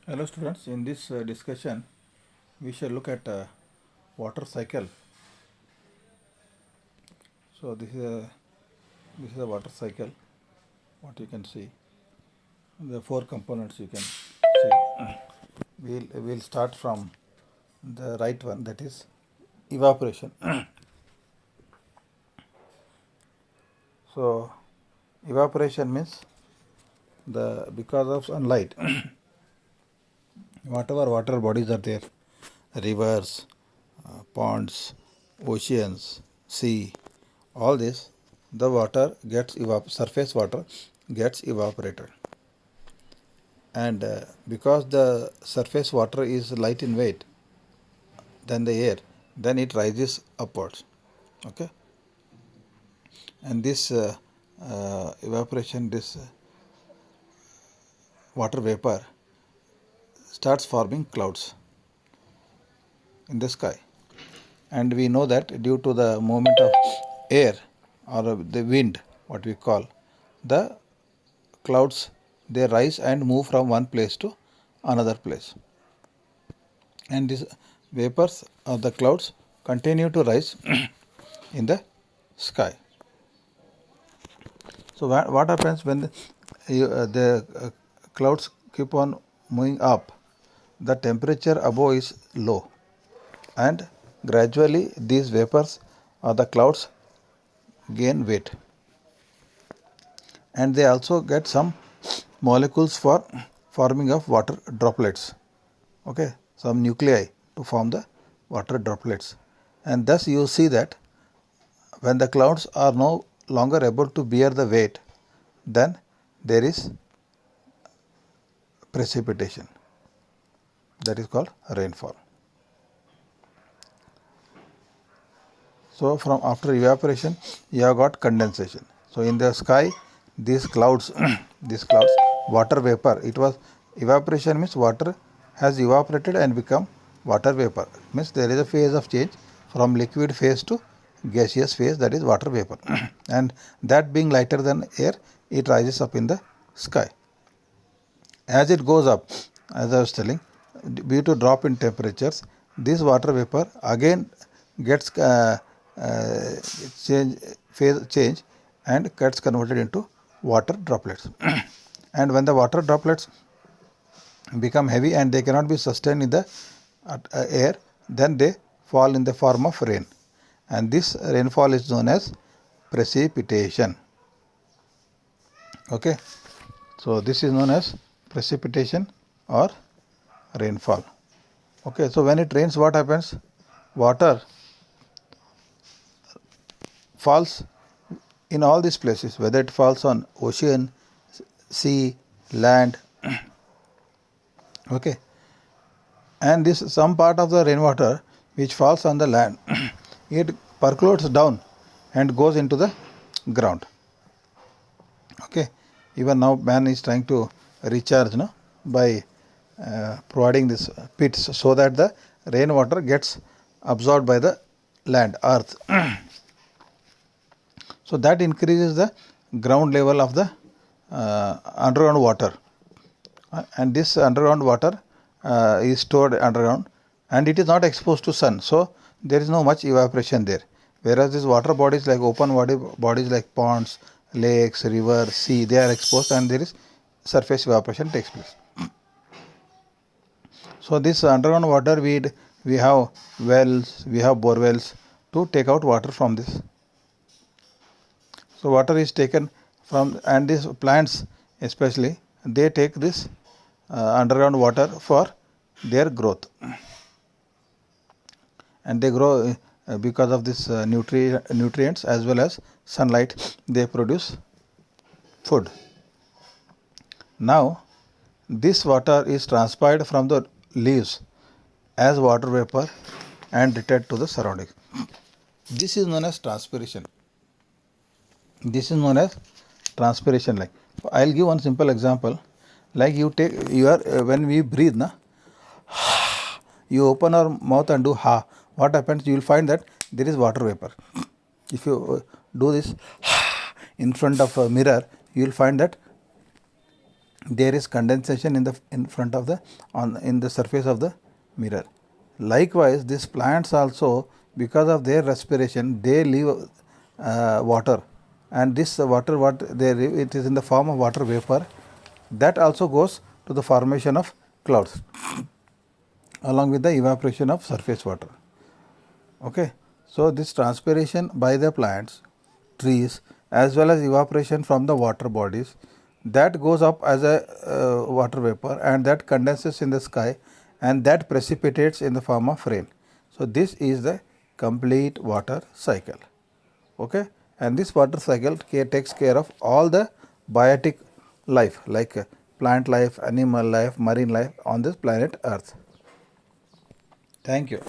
Hello students, in this discussion we shall look at water cycle. So this is a water cycle, what you can see. The four components you can see. We'll start from the right one, that is evaporation. So evaporation means because of sunlight whatever water bodies are there, rivers, ponds, oceans, sea, all this, the water gets surface water gets evaporated. And because the surface water is light in weight than the air, then it rises upwards. Okay, and this evaporation, this water vapor starts forming clouds in the sky. And we know that due to the movement of air or the wind, what we call, the clouds, they rise and move from one place to another place. And these vapors of the clouds continue to rise in the sky. So what happens when the clouds keep on moving up? The temperature above is low, and gradually these vapors or the clouds gain weight, and they also get some molecules for forming of water droplets. Okay, some nuclei to form the water droplets, and thus you see that when the clouds are no longer able to bear the weight, then there is precipitation, that is called rainfall. So from after evaporation you have got condensation. So in the sky these clouds these clouds, water vapor, it was evaporation means water has evaporated and become water vapor, means there is a phase of change from liquid phase to gaseous phase, that is water vapor. And that being lighter than air, it rises up in the sky. As it goes up, as I was telling, due to drop in temperatures, this water vapor again gets phase change and gets converted into water droplets. And when the water droplets become heavy and they cannot be sustained in the air, then they fall in the form of rain, and this rainfall is known as precipitation. Okay, so this is known as precipitation or rainfall. Okay, so when it rains, what happens? Water falls in all these places, whether it falls on ocean, sea, land. Okay, and this some part of the rainwater which falls on the land, it percolates down and goes into the ground. Okay, even now man is trying to recharge, by providing this pits so that the rainwater gets absorbed by the land, earth. So that increases the ground level of the underground water, and this underground water is stored underground and it is not exposed to sun, so there is no much evaporation there. Whereas these water bodies like open bodies like ponds, lakes, rivers, sea, they are exposed and there is surface evaporation takes place. So this underground water, we have wells, we have bore wells to take out water from this. So water is taken from, and these plants especially, they take this underground water for their growth, and they grow because of this nutrients as well as sunlight, they produce food. Now this water is transpired from the leaves as water vapor and returned to the surroundings. This is known as transpiration. This is known as transpiration. Like, I'll give one simple example. Like you take your when we breathe, you open our mouth and do ha. What happens? You will find that there is water vapor. If you do this in front of a mirror, you will find that there is condensation in front of the in the surface of the mirror. Likewise, these plants also, because of their respiration, they leave water, and this water what they leave, it is in the form of water vapor, that also goes to the formation of clouds along with the evaporation of surface water. Okay. So, this transpiration by the plants, trees, as well as evaporation from the water bodies, that goes up as a water vapor, and that condenses in the sky, and that precipitates in the form of rain. So, this is the complete water cycle. Okay. And this water cycle takes care of all the biotic life, like plant life, animal life, marine life on this planet Earth. Thank you.